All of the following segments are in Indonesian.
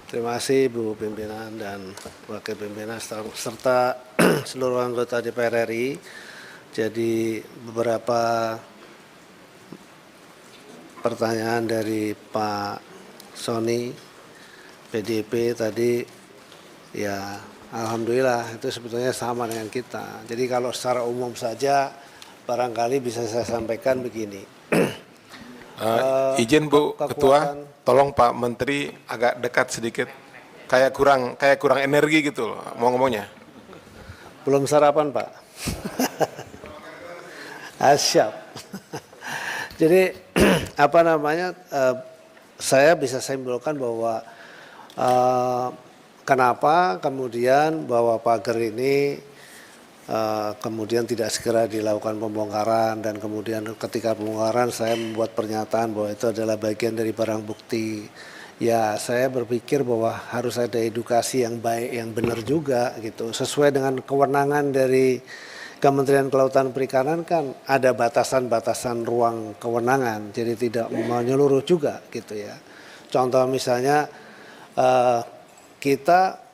Terima kasih Bu Pimpinan dan Wakil Pimpinan serta seluruh anggota DPR RI. Jadi beberapa pertanyaan dari Pak Sony PDIP tadi ya alhamdulillah itu sebetulnya sama dengan kita. Jadi kalau secara umum saja barangkali bisa saya sampaikan begini. Izin Bu Ketua, tolong Pak Menteri agak dekat sedikit. Kayak kurang energi gitu loh, mau ngomongnya. Belum sarapan Pak. Siap. Jadi apa namanya? Saya bisa simpulkan bahwa kenapa kemudian bahwa pagar ini kemudian tidak segera dilakukan pembongkaran, dan kemudian ketika pembongkaran saya membuat pernyataan bahwa itu adalah bagian dari barang bukti. Ya saya berpikir bahwa harus ada edukasi yang baik, yang benar juga gitu. Sesuai dengan kewenangan dari Kementerian Kelautan Perikanan kan ada batasan-batasan ruang kewenangan, jadi tidak menyeluruh juga gitu ya. Contoh misalnya kita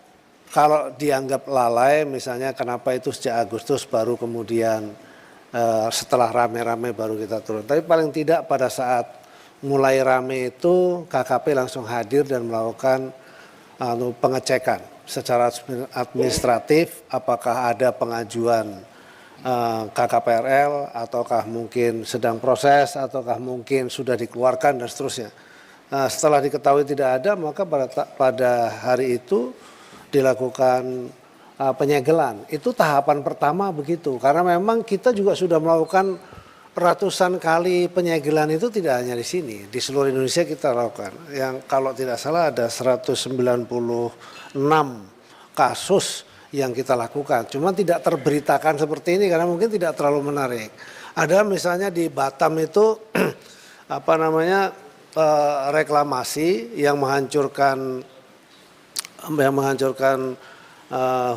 kalau dianggap lalai misalnya kenapa itu sejak Agustus baru kemudian setelah rame-rame baru kita turun. Tapi paling tidak pada saat mulai rame itu KKP langsung hadir dan melakukan pengecekan secara administratif apakah ada pengajuan KKPRL ataukah mungkin sedang proses ataukah mungkin sudah dikeluarkan dan seterusnya. Setelah diketahui tidak ada maka pada hari itu dilakukan penyegelan. Itu tahapan pertama begitu. Karena memang kita juga sudah melakukan ratusan kali penyegelan itu tidak hanya di sini. Di seluruh Indonesia kita lakukan. Yang kalau tidak salah ada 196 kasus yang kita lakukan. Cuma tidak terberitakan seperti ini karena mungkin tidak terlalu menarik. Ada misalnya di Batam itu reklamasi yang menghancurkan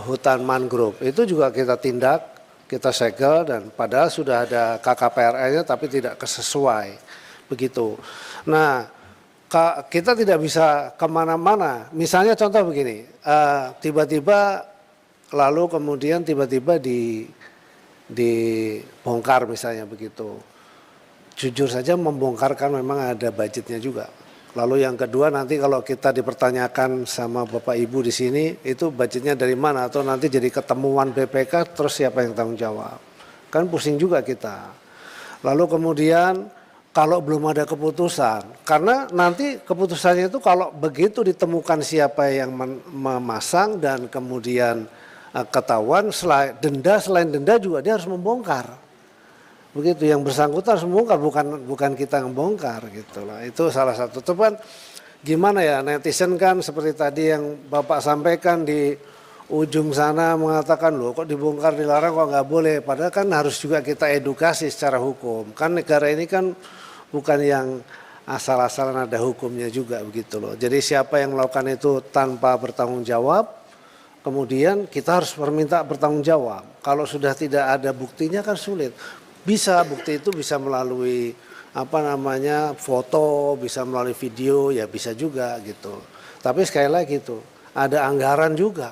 hutan mangrove. Itu juga kita tindak, kita segel, dan padahal sudah ada KKPRL-nya tapi tidak sesuai begitu. Nah kita tidak bisa kemana-mana. Misalnya contoh begini, tiba-tiba lalu kemudian tiba-tiba dibongkar misalnya begitu. Jujur saja membongkar kan memang ada budgetnya juga. Lalu yang kedua nanti kalau kita dipertanyakan sama Bapak Ibu di sini itu budgetnya dari mana atau nanti jadi ketemuan BPK terus siapa yang tanggung jawab. Kan pusing juga kita. Lalu kemudian kalau belum ada keputusan, karena nanti keputusannya itu kalau begitu ditemukan siapa yang memasang dan kemudian ketahuan selain denda juga dia harus membongkar. Begitu yang bersangkutan harus membongkar, bukan kita yang membongkar gitu lah. Itu salah satu. Cuman gimana ya, netizen kan seperti tadi yang Bapak sampaikan di ujung sana mengatakan loh kok dibongkar dilarang kok nggak boleh. Padahal kan harus juga kita edukasi secara hukum. Kan negara ini kan bukan yang asal-asalan, ada hukumnya juga begitu loh. Jadi siapa yang melakukan itu tanpa bertanggung jawab, kemudian kita harus meminta bertanggung jawab. Kalau sudah tidak ada buktinya kan sulit. Bisa bukti itu bisa melalui foto, bisa melalui video, ya bisa juga gitu. Tapi sekali lagi itu ada anggaran juga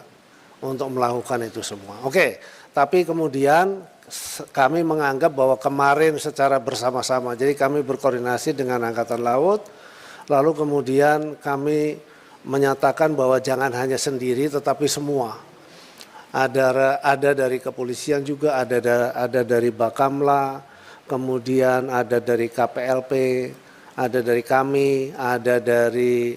untuk melakukan itu semua. Oke, tapi kemudian kami menganggap bahwa kemarin secara bersama-sama, jadi kami berkoordinasi dengan Angkatan Laut, lalu kemudian kami menyatakan bahwa jangan hanya sendiri tetapi semua. Ada dari kepolisian juga, ada dari Bakamla, kemudian ada dari KPLP, ada dari kami, ada dari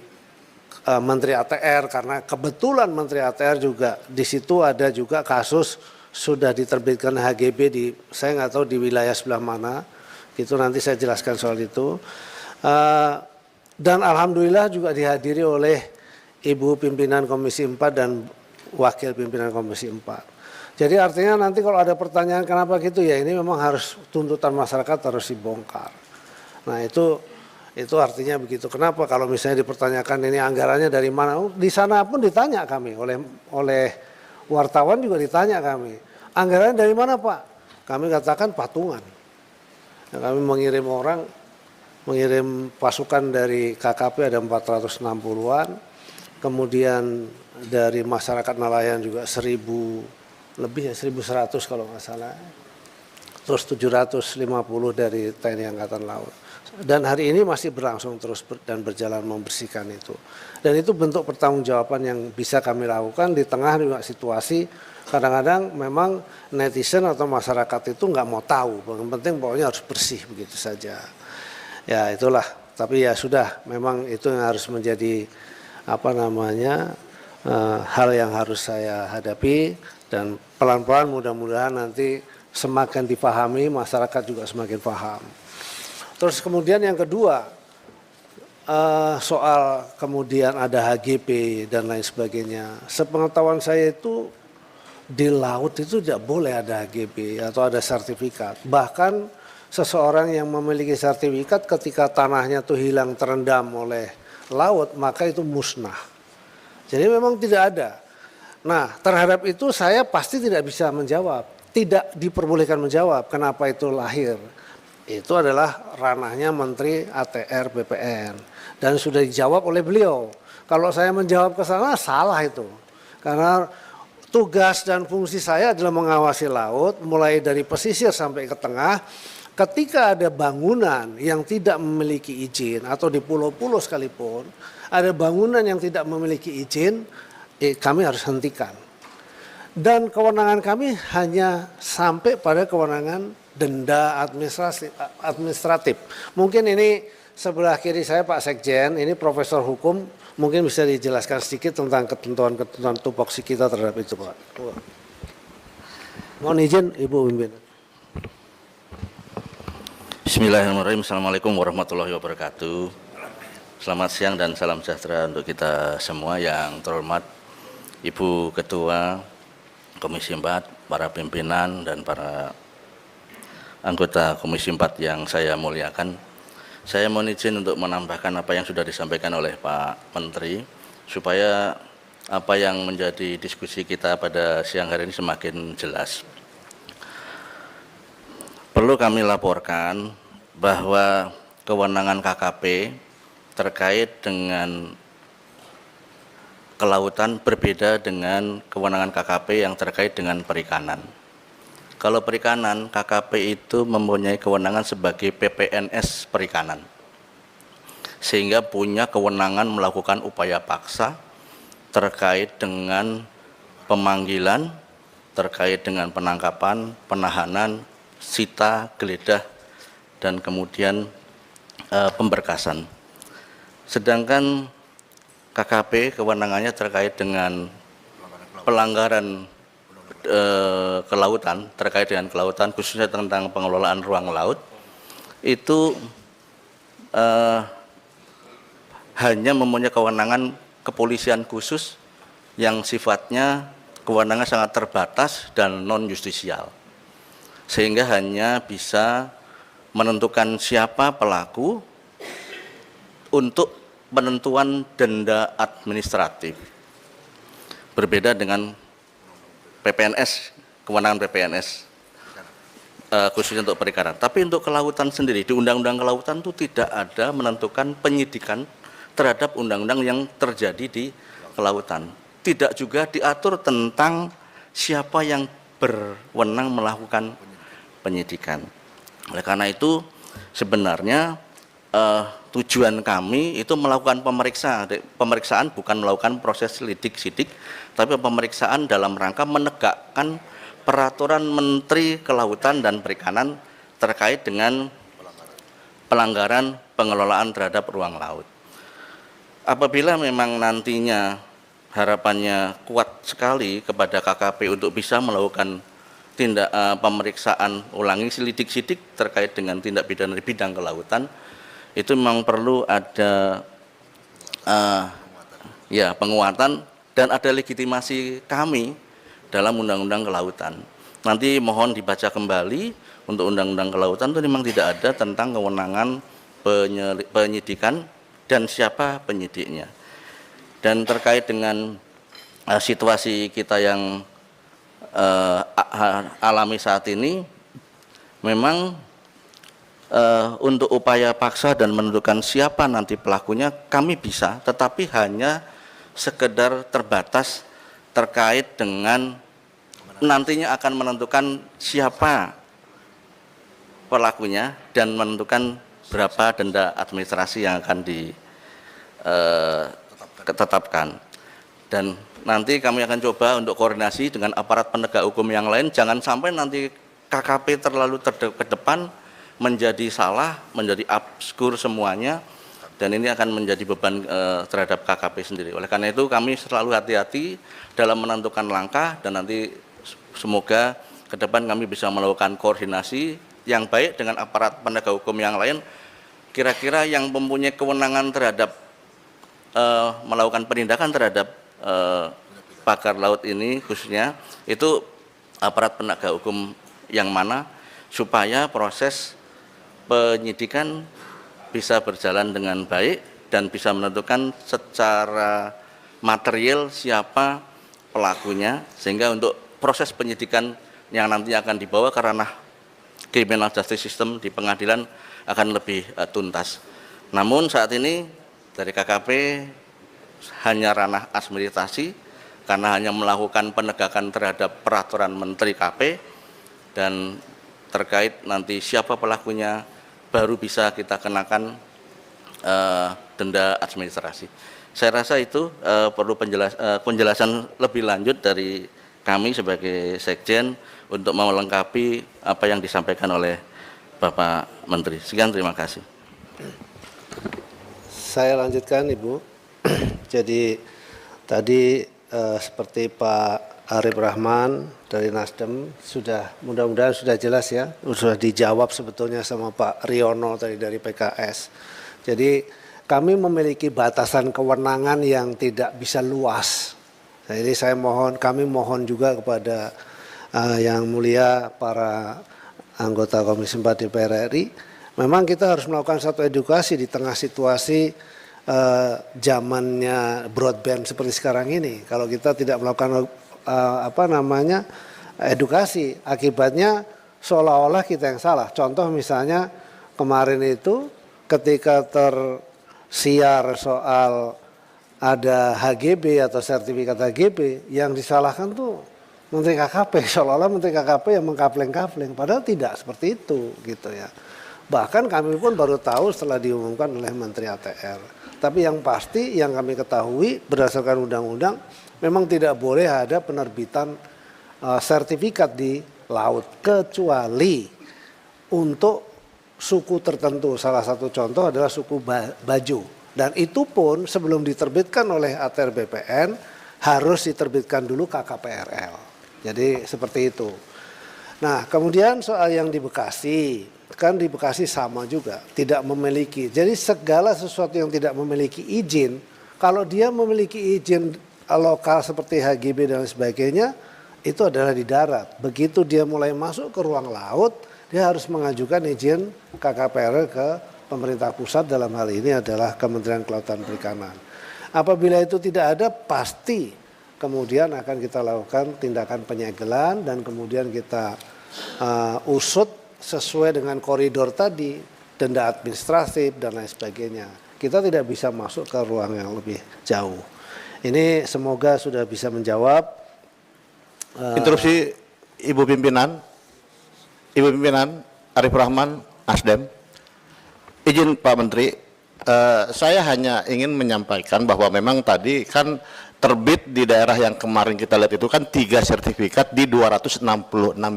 Menteri ATR, karena kebetulan Menteri ATR juga di situ ada juga kasus sudah diterbitkan HGB saya nggak tahu di wilayah sebelah mana, itu nanti saya jelaskan soal itu. Dan alhamdulillah juga dihadiri oleh Ibu Pimpinan Komisi 4 dan Wakil Pimpinan Komisi 4. Jadi artinya nanti kalau ada pertanyaan kenapa gitu ya ini memang harus tuntutan masyarakat harus dibongkar. Nah itu artinya begitu. Kenapa kalau misalnya dipertanyakan ini anggarannya dari mana? Di sana pun ditanya kami oleh wartawan juga ditanya kami. Anggarannya dari mana Pak? Kami katakan patungan. Nah, kami mengirim pasukan dari KKP ada 460-an. kemudian dari masyarakat nelayan juga 1.000 lebih ya, 1.100 kalau nggak salah, terus 750 dari TNI Angkatan Laut. Dan hari ini masih berlangsung terus dan berjalan membersihkan itu. Dan itu bentuk pertanggungjawaban yang bisa kami lakukan di tengah juga situasi kadang-kadang memang netizen atau masyarakat itu nggak mau tahu. Yang penting pokoknya harus bersih begitu saja. Ya itulah. Tapi ya sudah, memang itu yang harus menjadi hal yang harus saya hadapi, dan pelan-pelan mudah-mudahan nanti semakin dipahami, masyarakat juga semakin paham. Terus kemudian yang kedua, soal kemudian ada HGP dan lain sebagainya. Sepengetahuan saya itu di laut itu tidak boleh ada HGP atau ada sertifikat. Bahkan seseorang yang memiliki sertifikat ketika tanahnya itu hilang terendam oleh laut, maka itu musnah. Jadi memang tidak ada. Nah, terhadap itu saya pasti tidak bisa menjawab. Tidak diperbolehkan menjawab kenapa itu lahir. Itu adalah ranahnya Menteri ATR BPN. Dan sudah dijawab oleh beliau. Kalau saya menjawab ke sana, salah itu. Karena tugas dan fungsi saya adalah mengawasi laut, mulai dari pesisir sampai ke tengah. Ketika ada bangunan yang tidak memiliki izin, atau di pulau-pulau sekalipun, ada bangunan yang tidak memiliki izin, kami harus hentikan. Dan kewenangan kami hanya sampai pada kewenangan denda administratif. Mungkin ini sebelah kiri saya Pak Sekjen, ini Profesor Hukum, mungkin bisa dijelaskan sedikit tentang ketentuan-ketentuan tupoksi kita terhadap itu Pak. Mohon izin Ibu Pimpinan. Bismillahirrahmanirrahim. Assalamualaikum warahmatullahi wabarakatuh. Selamat siang dan salam sejahtera untuk kita semua. Yang terhormat Ibu Ketua Komisi 4, para pimpinan dan para anggota Komisi 4 yang saya muliakan. Saya mohon izin untuk menambahkan apa yang sudah disampaikan oleh Pak Menteri, supaya apa yang menjadi diskusi kita pada siang hari ini semakin jelas. Perlu kami laporkan bahwa kewenangan KKP terkait dengan kelautan berbeda dengan kewenangan KKP yang terkait dengan perikanan. Kalau perikanan, KKP itu mempunyai kewenangan sebagai PPNS perikanan, sehingga punya kewenangan melakukan upaya paksa terkait dengan pemanggilan, terkait dengan penangkapan, penahanan, sita, geledah, dan kemudian pemberkasan. Sedangkan KKP kewenangannya terkait dengan pelanggaran kelautan, terkait dengan kelautan, khususnya tentang pengelolaan ruang laut, itu hanya mempunyai kewenangan kepolisian khusus yang sifatnya kewenangan sangat terbatas dan non-justisial, sehingga hanya bisa menentukan siapa pelaku untuk penentuan denda administratif. Berbeda dengan PPNS, kewenangan PPNS khususnya untuk perikanan. Tapi untuk kelautan sendiri, di Undang-Undang Kelautan itu tidak ada menentukan penyidikan terhadap undang-undang yang terjadi di kelautan. Tidak juga diatur tentang siapa yang berwenang melakukan penyidikan. Oleh karena itu sebenarnya tujuan kami itu melakukan pemeriksaan bukan melakukan proses lidik-sidik, tapi pemeriksaan dalam rangka menegakkan peraturan Menteri Kelautan dan Perikanan terkait dengan pelanggaran pengelolaan terhadap ruang laut. Apabila memang nantinya harapannya kuat sekali kepada KKP untuk bisa melakukan tindak pemeriksaan ulangi lidik-sidik terkait dengan tindak pidana di bidang kelautan, itu memang perlu ada penguatan dan ada legitimasi kami dalam Undang-Undang Kelautan. Nanti mohon dibaca kembali untuk Undang-Undang Kelautan itu memang tidak ada tentang kewenangan penyidikan dan siapa penyidiknya. Dan terkait dengan situasi kita yang alami saat ini, memang untuk upaya paksa dan menentukan siapa nanti pelakunya kami bisa, tetapi hanya sekedar terbatas terkait dengan nantinya akan menentukan siapa pelakunya dan menentukan berapa denda administrasi yang akan ditetapkan. Dan nanti kami akan coba untuk koordinasi dengan aparat penegak hukum yang lain, jangan sampai nanti KKP terlalu ke depan menjadi salah, menjadi obskur semuanya, dan ini akan menjadi beban terhadap KKP sendiri. Oleh karena itu kami selalu hati-hati dalam menentukan langkah, dan nanti semoga ke depan kami bisa melakukan koordinasi yang baik dengan aparat penegak hukum yang lain. Kira-kira yang mempunyai kewenangan terhadap melakukan penindakan terhadap pagar laut ini khususnya, itu aparat penegak hukum yang mana, supaya proses penyidikan bisa berjalan dengan baik dan bisa menentukan secara material siapa pelakunya, sehingga untuk proses penyidikan yang nanti akan dibawa ke ranah criminal justice system di pengadilan akan lebih tuntas. Namun saat ini dari KKP hanya ranah administrasi, karena hanya melakukan penegakan terhadap peraturan Menteri KP, dan terkait nanti siapa pelakunya baru bisa kita kenakan denda administrasi. Saya rasa itu perlu penjelasan lebih lanjut dari kami sebagai Sekjen untuk melengkapi apa yang disampaikan oleh Bapak Menteri. Sekian, terima kasih. Saya lanjutkan, Ibu. Jadi tadi seperti Pak Arif Rahman dari Nasdem sudah, mudah-mudahan sudah jelas ya, sudah dijawab sebetulnya sama Pak Riono tadi dari PKS. Jadi kami memiliki batasan kewenangan yang tidak bisa luas. Jadi kami mohon juga kepada yang mulia para anggota Komisi 4 DPR RI, memang kita harus melakukan satu edukasi di tengah situasi zamannya broadband seperti sekarang ini. Kalau kita tidak melakukan edukasi, akibatnya seolah-olah kita yang salah. Contoh misalnya kemarin itu ketika tersiar soal ada HGB atau sertifikat HGB, yang disalahkan tuh Menteri KKP, seolah-olah Menteri KKP yang mengkapleng-kapleng, padahal tidak seperti itu gitu ya. Bahkan kami pun baru tahu setelah diumumkan oleh Menteri ATR. Tapi yang pasti yang kami ketahui berdasarkan undang-undang memang tidak boleh ada penerbitan sertifikat di laut kecuali untuk suku tertentu. Salah satu contoh adalah suku Bajo, dan itu pun sebelum diterbitkan oleh ATR BPN harus diterbitkan dulu KKPRL. Jadi seperti itu. Nah, kemudian soal yang di Bekasi, kan di Bekasi sama juga, tidak memiliki. Jadi segala sesuatu yang tidak memiliki izin, kalau dia memiliki izin lokal seperti HGB dan sebagainya, itu adalah di darat. Begitu dia mulai masuk ke ruang laut, dia harus mengajukan izin KKPRL ke pemerintah pusat, dalam hal ini adalah Kementerian Kelautan Perikanan. Apabila itu tidak ada, pasti kemudian akan kita lakukan tindakan penyegelan dan kemudian kita usut sesuai dengan koridor tadi, denda administratif dan lain sebagainya. Kita tidak bisa masuk ke ruang yang lebih jauh. Ini semoga sudah bisa menjawab. Interupsi Ibu Pimpinan Arif Rahman, Nasdem. Izin Pak Menteri, saya hanya ingin menyampaikan bahwa memang tadi kan terbit di daerah yang kemarin kita lihat itu kan 3 sertifikat di 266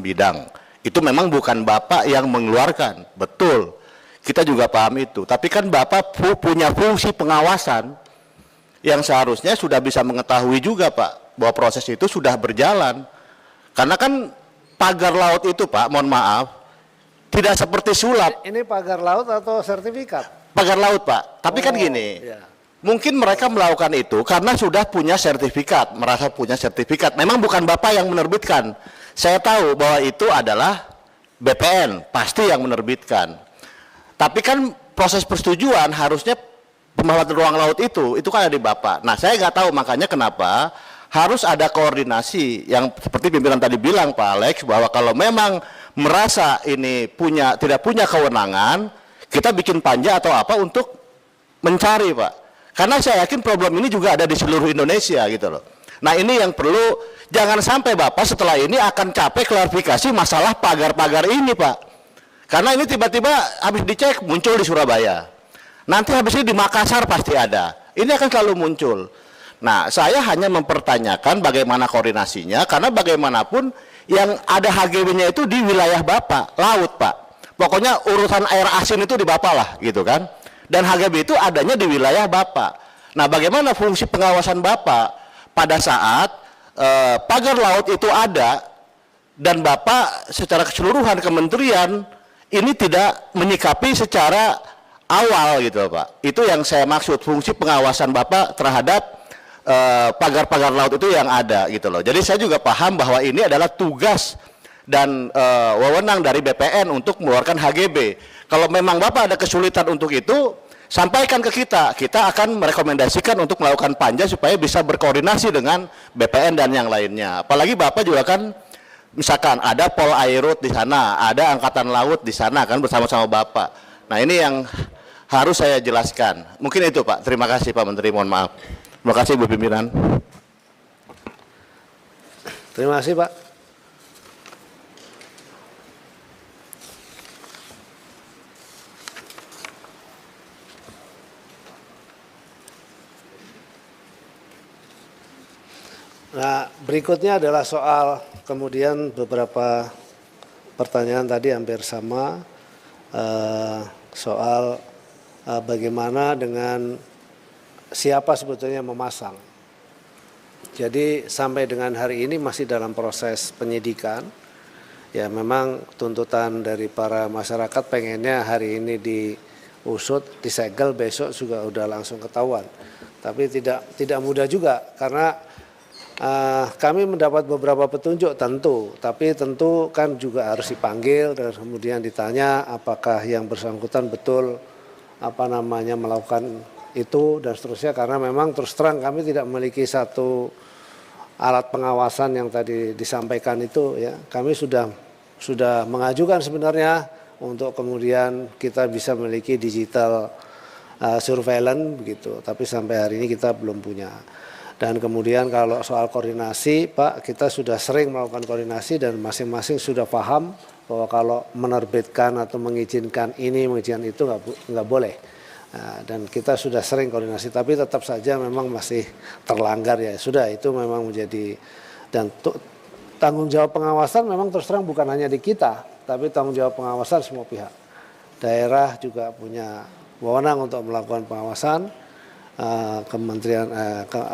bidang. Itu memang bukan Bapak yang mengeluarkan, betul. Kita juga paham itu. Tapi kan Bapak punya fungsi pengawasan yang seharusnya sudah bisa mengetahui juga Pak, bahwa proses itu sudah berjalan. Karena kan pagar laut itu Pak, mohon maaf, tidak seperti sulap. Ini pagar laut atau sertifikat? Pagar laut Pak, tapi kan gini, ya. Mungkin mereka melakukan itu karena sudah punya sertifikat, merasa punya sertifikat. Memang bukan Bapak yang menerbitkan. Saya tahu bahwa itu adalah BPN, pasti yang menerbitkan. Tapi kan proses persetujuan harusnya pemanfaatan ruang laut itu kan ada di Bapak. Nah, saya nggak tahu makanya kenapa harus ada koordinasi yang seperti pimpinan tadi bilang Pak Alex, bahwa kalau memang merasa ini tidak punya kewenangan, kita bikin panja atau apa untuk mencari Pak. Karena saya yakin problem ini juga ada di seluruh Indonesia gitu loh. Nah ini yang perlu, jangan sampai Bapak setelah ini akan capek klarifikasi masalah pagar-pagar ini Pak. Karena ini tiba-tiba habis dicek muncul di Surabaya. Nanti habis ini di Makassar pasti ada. Ini akan selalu muncul. Nah saya hanya mempertanyakan bagaimana koordinasinya, karena bagaimanapun yang ada HGB-nya itu di wilayah Bapak, laut Pak. Pokoknya urusan air asin itu di Bapak lah gitu kan. Dan HGB itu adanya di wilayah Bapak. Nah bagaimana fungsi pengawasan Bapak pada saat pagar laut itu ada dan Bapak secara keseluruhan kementerian ini tidak menyikapi secara awal gitu Pak. Itu yang saya maksud, fungsi pengawasan Bapak terhadap pagar-pagar laut itu yang ada gitu loh. Jadi saya juga paham bahwa ini adalah tugas dan wewenang dari BPN untuk mengeluarkan HGB. Kalau memang Bapak ada kesulitan untuk itu, sampaikan ke kita. Kita akan merekomendasikan untuk melakukan panja supaya bisa berkoordinasi dengan BPN dan yang lainnya. Apalagi Bapak juga kan, misalkan ada Pol Airut di sana, ada Angkatan Laut di sana kan bersama-sama Bapak. Nah ini yang harus saya jelaskan. Mungkin itu Pak. Terima kasih Pak Menteri, mohon maaf. Terima kasih Bu Pimpinan. Terima kasih Pak. Nah, berikutnya adalah soal kemudian beberapa pertanyaan tadi hampir sama soal bagaimana dengan siapa sebetulnya memasang. Jadi sampai dengan hari ini masih dalam proses penyidikan. Ya memang tuntutan dari para masyarakat pengennya hari ini diusut, disegel, besok juga udah langsung ketahuan. Tapi tidak mudah juga karena kami mendapat beberapa petunjuk tentu, tapi tentu kan juga harus dipanggil dan kemudian ditanya apakah yang bersangkutan betul melakukan itu dan seterusnya, karena memang terus terang kami tidak memiliki satu alat pengawasan yang tadi disampaikan itu ya. Kami sudah mengajukan sebenarnya untuk kemudian kita bisa memiliki digital surveillance begitu, tapi sampai hari ini kita belum punya. Dan kemudian kalau soal koordinasi Pak, kita sudah sering melakukan koordinasi dan masing-masing sudah paham bahwa kalau menerbitkan atau mengizinkan ini, mengizinkan itu nggak boleh. Nah, dan kita sudah sering koordinasi, tapi tetap saja memang masih terlanggar ya. Sudah itu memang menjadi, dan tanggung jawab pengawasan memang terus terang bukan hanya di kita, tapi tanggung jawab pengawasan semua pihak. Daerah juga punya wewenang untuk melakukan pengawasan. Kementerian,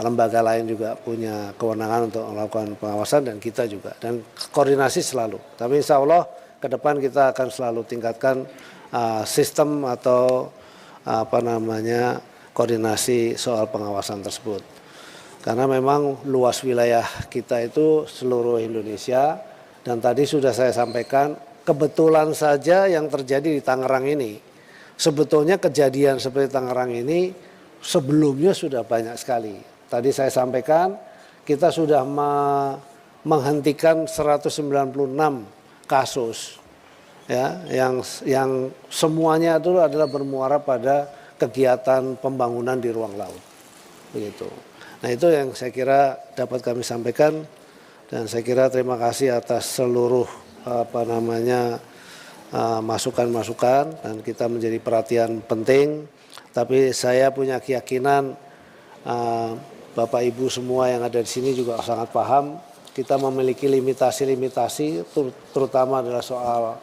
lembaga lain juga punya kewenangan untuk melakukan pengawasan dan kita juga, dan koordinasi selalu. Tapi insya Allah ke depan kita akan selalu tingkatkan sistem atau koordinasi soal pengawasan tersebut. Karena memang luas wilayah kita itu seluruh Indonesia, dan tadi sudah saya sampaikan kebetulan saja yang terjadi di Tangerang ini. Sebetulnya kejadian seperti Tangerang ini sebelumnya sudah banyak sekali. Tadi saya sampaikan kita sudah menghentikan 196 kasus ya, yang semuanya itu adalah bermuara pada kegiatan pembangunan di ruang laut. Begitu. Nah, itu yang saya kira dapat kami sampaikan, dan saya kira terima kasih atas seluruh masukan-masukan, dan kita menjadi perhatian penting. Tapi saya punya keyakinan Bapak Ibu semua yang ada di sini juga sangat paham. Kita memiliki limitasi-limitasi, terutama adalah soal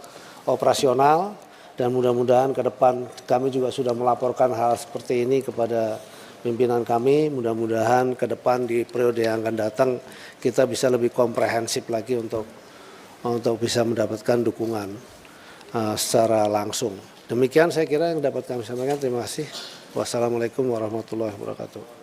operasional, dan mudah-mudahan ke depan kami juga sudah melaporkan hal seperti ini kepada pimpinan kami. Mudah-mudahan ke depan di periode yang akan datang kita bisa lebih komprehensif lagi untuk bisa mendapatkan dukungan secara langsung. Demikian saya kira yang dapat kami sampaikan. Terima kasih. Wassalamualaikum warahmatullahi wabarakatuh.